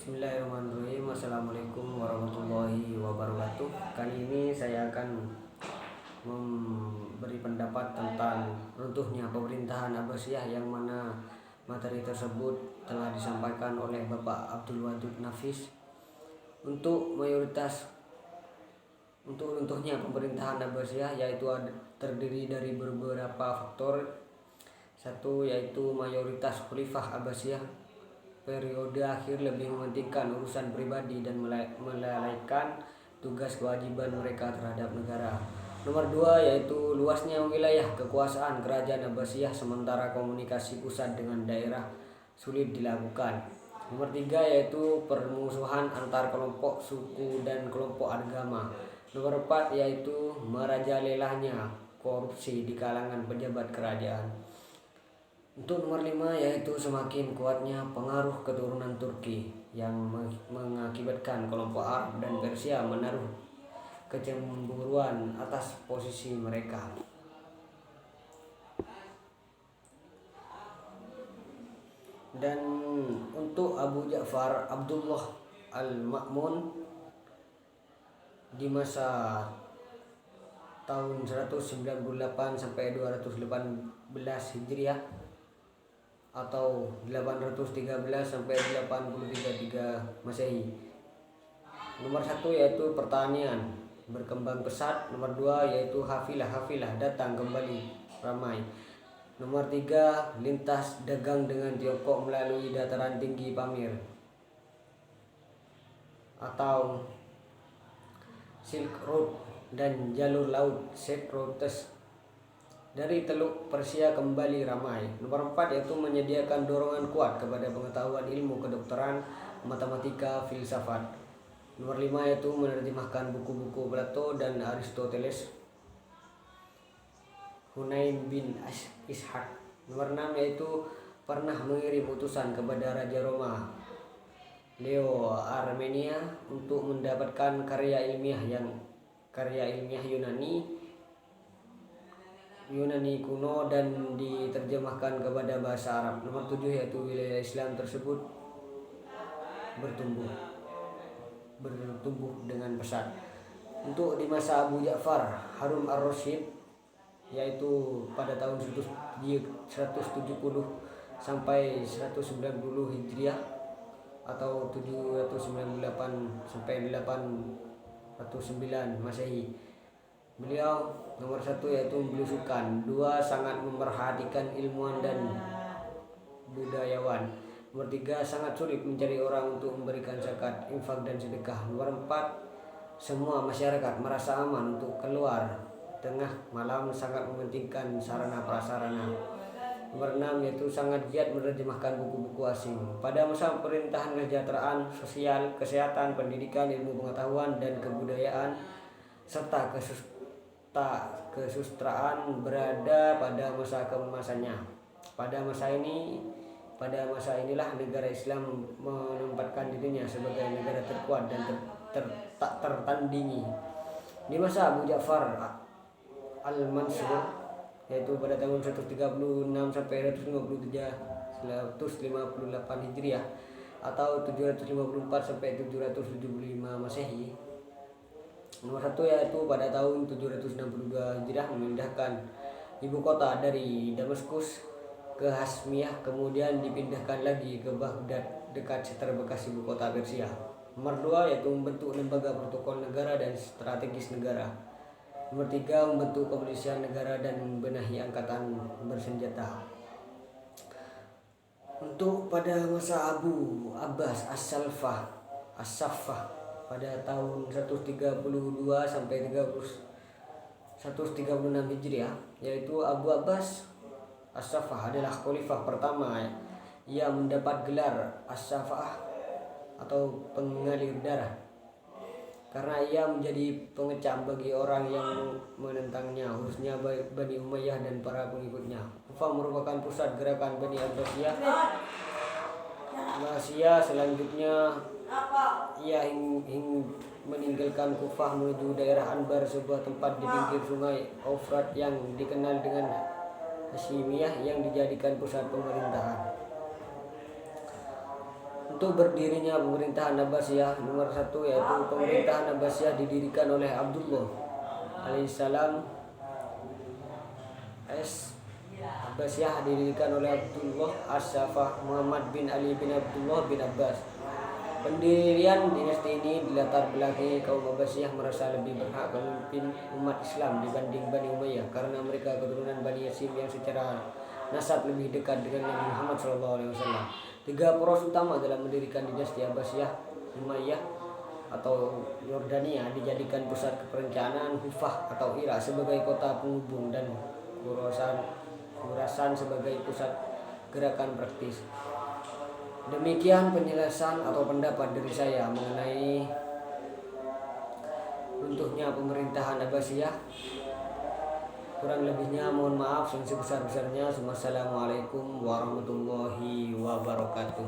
Bismillahirrahmanirrahim. Assalamualaikum warahmatullahi wabarakatuh. Kali ini saya akan memberi pendapat tentang runtuhnya pemerintahan Abbasiyah, yang mana materi tersebut telah disampaikan oleh Bapak Abdul Wadud Nafis. Untuk runtuhnya pemerintahan Abbasiyah yaitu terdiri dari beberapa faktor. Satu, yaitu mayoritas khalifah Abbasiyah periode akhir lebih mementingkan urusan pribadi dan melalaikan tugas kewajiban mereka terhadap negara. Nomor 2, yaitu luasnya wilayah kekuasaan kerajaan Abbasiyah, sementara komunikasi pusat dengan daerah sulit dilakukan. Nomor 3, yaitu permusuhan antar kelompok suku dan kelompok agama. Nomor 4, yaitu merajalelahnya korupsi di kalangan pejabat kerajaan. Untuk nomor 5, yaitu semakin kuatnya pengaruh keturunan Turki yang mengakibatkan kelompok Arab dan Persia menaruh kecemburuan atas posisi mereka. Dan untuk Abu Ja'far Abdullah Al-Ma'mun di masa tahun 198 sampai 218 Hijriah atau 813 sampai 833 Masehi. Nomor 1, yaitu pertanian berkembang pesat. Nomor 2, yaitu hafilah datang kembali ramai. Nomor 3, lintas dagang dengan Tiongkok melalui dataran tinggi Pamir atau Silk Road dan jalur laut Silk Road dari Teluk Persia kembali ramai. Nomor 4, yaitu menyediakan dorongan kuat kepada pengetahuan ilmu kedokteran, matematika, filsafat. Nomor 5, yaitu menerjemahkan buku-buku Plato dan Aristoteles. Hunain bin Ishaq. Nomor 6, yaitu pernah mengirim utusan kepada Raja Roma Leo Armenia untuk mendapatkan karya ilmiah Yunani kuno dan diterjemahkan kepada bahasa Arab. Nomor 7, yaitu wilayah Islam tersebut bertumbuh dengan pesat. Untuk di masa Abu Ja'far Harun ar-Rasyid, yaitu pada tahun 170 sampai 190 Hijriah atau 798 sampai 809 Masehi. Beliau nomor 1, yaitu belusukan. 2, sangat memerhatikan ilmuwan dan budayawan. Nomor 3, sangat sulit mencari orang untuk memberikan zakat, infak dan sedekah. Nomor 4, semua masyarakat merasa aman untuk keluar tengah malam, sangat mementingkan sarana prasarana. Nomor 6, yaitu sangat giat menerjemahkan buku-buku asing. Pada masa pemerintahan, kesejahteraan sosial, kesehatan, pendidikan, ilmu pengetahuan dan kebudayaan serta kesusastraan berada pada masa keemasannya. Pada masa inilah negara Islam menempatkan dirinya sebagai negara terkuat dan tak tertandingi. Di masa Abu Ja'far Al-Mansur, yaitu pada tahun 136 sampai 158 Hijriah atau 754 sampai 775 Masehi. Nomor 1, yaitu pada tahun 762 Hijriah memindahkan ibu kota dari Damaskus ke Hasmiyah, kemudian dipindahkan lagi ke Baghdad dekat terbekas ibu kota Persia. Nomor 2, yaitu membentuk lembaga protokol negara dan strategis negara. Nomor 3, membentuk kepolisian negara dan membenahi angkatan bersenjata. Untuk pada masa Abu Abbas As-Saffah pada tahun 132 sampai 136 Hijriah, yaitu Abu Abbas As-Saffah adalah khalifah pertama yang mendapat gelar As-Saffah atau pengalir darah, karena ia menjadi pengecam bagi orang yang menentangnya, khususnya Bani Umayyah dan para pengikutnya. Kufah merupakan pusat gerakan Bani Abbasiyah. Selanjutnya ia meninggalkan Kufah menuju daerah Anbar, sebuah tempat di pinggir sungai Eufrat yang dikenal dengan Hasyimiyah, yang dijadikan pusat pemerintahan. Untuk berdirinya pemerintahan Abbasiyah, nomor satu yaitu pemerintahan Abbasiyah didirikan oleh Abdullah alaihissalam. Abbasiyah didirikan oleh Abdullah As-Safah Muhammad bin Ali bin Abdullah bin Abbas. Pendirian dinasti ini dilatar belakangi kaum Abbasiyah merasa lebih berhak memimpin umat Islam dibanding Bani Umayyah karena mereka keturunan Bani Hashim yang secara nasab lebih dekat dengan Nabi Muhammad SAW. Tiga poros utama dalam mendirikan dinasti Abbasiyah, Umayyah atau Yordania dijadikan pusat perencanaan, Kufah atau Irak sebagai kota penghubung, dan Khurasan sebagai pusat gerakan praktis. Demikian penjelasan atau pendapat dari saya mengenai runtuhnya pemerintahan Abbasiyah. Kurang lebihnya mohon maaf yang sebesar-besarnya. Wassalamualaikum warahmatullahi wabarakatuh.